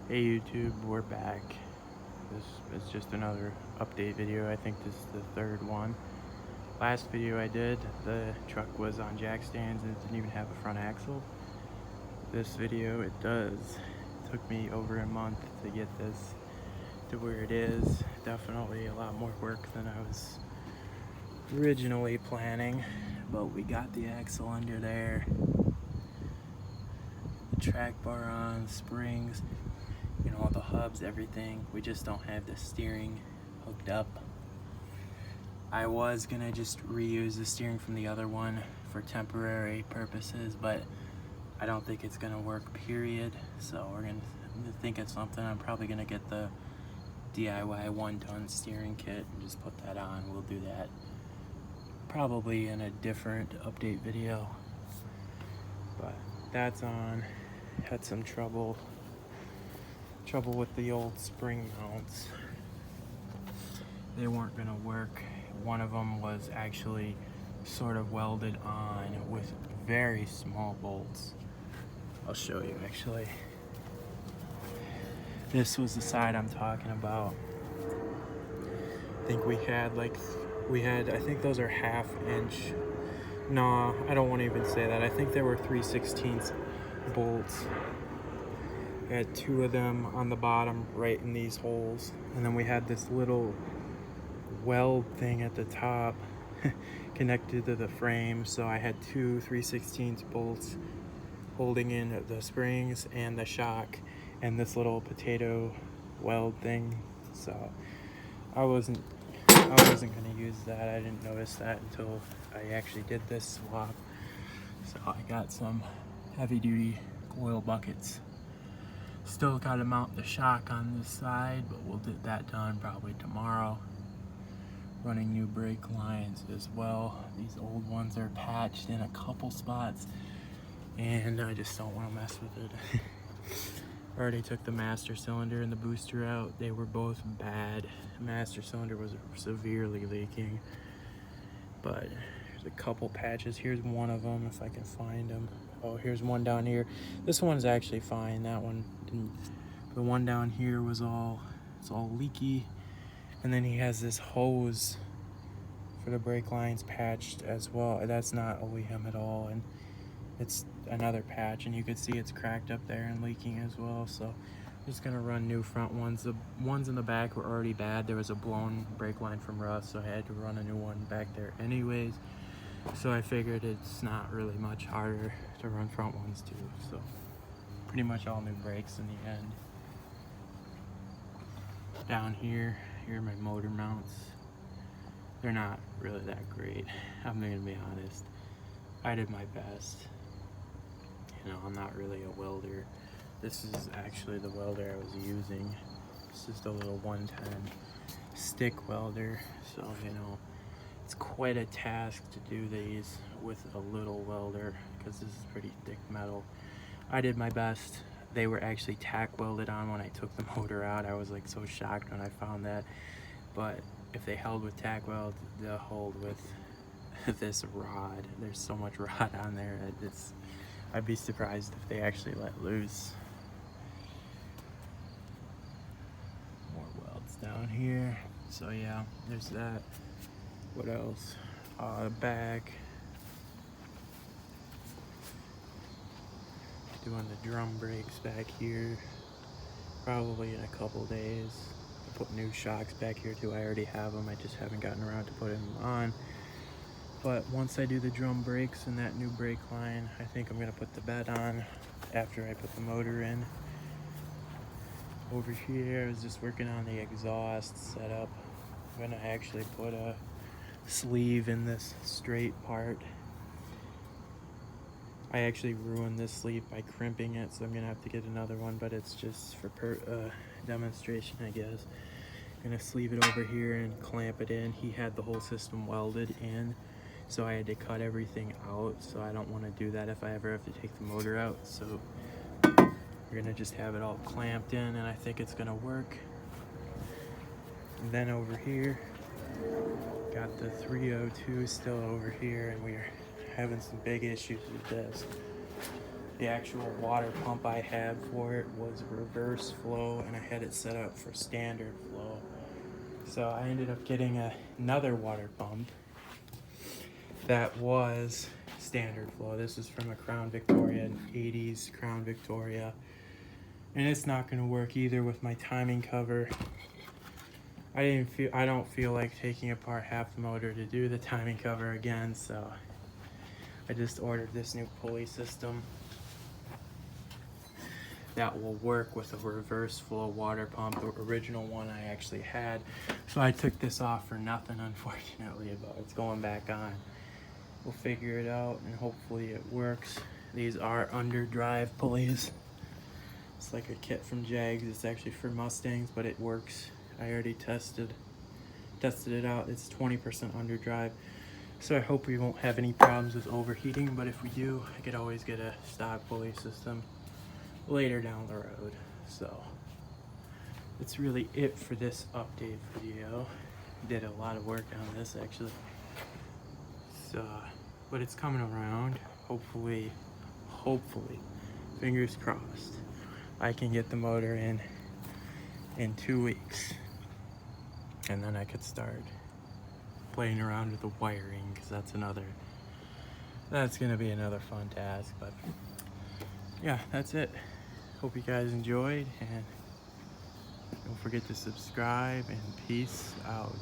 Hey YouTube, we're back. This is just another update video. I think this is the third one. Last video I did, the truck was on jack stands and it didn't even have a front axle. This video, it does. It took me over a month to get this to where it is. Definitely a lot more work than I was originally planning, but we got the axle under there, the track bar on, springs, you know, all the hubs, everything. We just don't have the steering hooked up. I was gonna just reuse the steering from the other one for temporary purposes, but I don't think it's gonna work, period. So we're gonna think of something. I'm probably gonna get the DIY 1-ton steering kit and just put that on. We'll do that probably in a different update video, but that's on. Had some trouble with the old spring mounts. They weren't gonna work. One of them was actually sort of welded on with very small bolts. I'll show you actually. This was the side I'm talking about. I think I think those are 1/2 inch. No, I don't want to even say that. I think there were 3/16 bolts. We had 2 of them on the bottom right in these holes, and then we had this little weld thing at the top connected to the frame. So I had 2 3/16 bolts holding in the springs and the shock and this little potato weld thing. So I wasn't gonna use that. I didn't notice that until I actually did this swap. So I got some heavy duty oil buckets. Still got to mount the shock on this side, but we'll get that done probably tomorrow. Running new brake lines as well. These old ones are patched in a couple spots and I just don't want to mess with it. Already took the master cylinder and the booster out. They were both bad. The master cylinder was severely leaking, but there's a couple patches. Here's one of them if I can find them. Oh, here's one down here. This one's actually fine. That one didn't. The one down here was it's all leaky. And then he has this hose for the brake lines patched as well. That's not OEM at all, and it's another patch, and you can see it's cracked up there and leaking as well. So I'm just gonna run new front ones. The ones in the back were already bad. There was a blown brake line from Russ, so I had to run a new one back there anyways. So I figured it's not really much harder to run front ones too. So pretty much all new brakes in the end. Down here are my motor mounts. They're not really that great. I'm gonna be honest. I did my best. You know, I'm not really a welder. This is actually the welder I was using. It's just a little 110 stick welder. So, you know, it's quite a task to do these with a little welder because this is pretty thick metal. I did my best. They were actually tack welded on when I took the motor out. I was like so shocked when I found that. But if they held with tack weld, they'll hold with this rod. There's so much rod on there. I'd be surprised if they actually let loose. More welds down here. So yeah, there's that. What else? Back. Doing the drum brakes back here. Probably in a couple days. I'll put new shocks back here too. I already have them. I just haven't gotten around to putting them on. But once I do the drum brakes and that new brake line, I think I'm gonna put the bed on after I put the motor in. Over here, I was just working on the exhaust setup. I'm gonna actually put a sleeve in this straight part. I actually ruined this sleeve by crimping it, so I'm gonna have to get another one, but it's just for demonstration, I guess. I'm gonna sleeve it over here and clamp it in. He had the whole system welded in, so I had to cut everything out, so I don't want to do that if I ever have to take the motor out. So we're gonna just have it all clamped in, and I think it's gonna work. And then over here, got the 302 still over here, and we're having some big issues with this. The actual water pump I had for it was reverse flow, and I had it set up for standard flow. So I ended up getting another water pump that was standard flow. This is from a Crown Victoria, an 80s Crown Victoria. And it's not gonna work either with my timing cover. I don't feel like taking apart half the motor to do the timing cover again, so I just ordered this new pulley system that will work with a reverse flow water pump. The original one I actually had. So I took this off for nothing, unfortunately, but it's going back on. We'll figure it out and hopefully it works. These are underdrive pulleys. It's like a kit from Jags. It's actually for Mustangs, but it works. I already tested it out. It's 20% underdrive. So I hope we won't have any problems with overheating, but if we do, I could always get a stock pulley system later down the road. So that's really it for this update video. Did a lot of work on this actually. So, but it's coming around. Hopefully, fingers crossed, I can get the motor in 2 weeks. And then I could start playing around with the wiring, because that's gonna be another fun task. But yeah, that's it. Hope you guys enjoyed, and don't forget to subscribe, and peace out.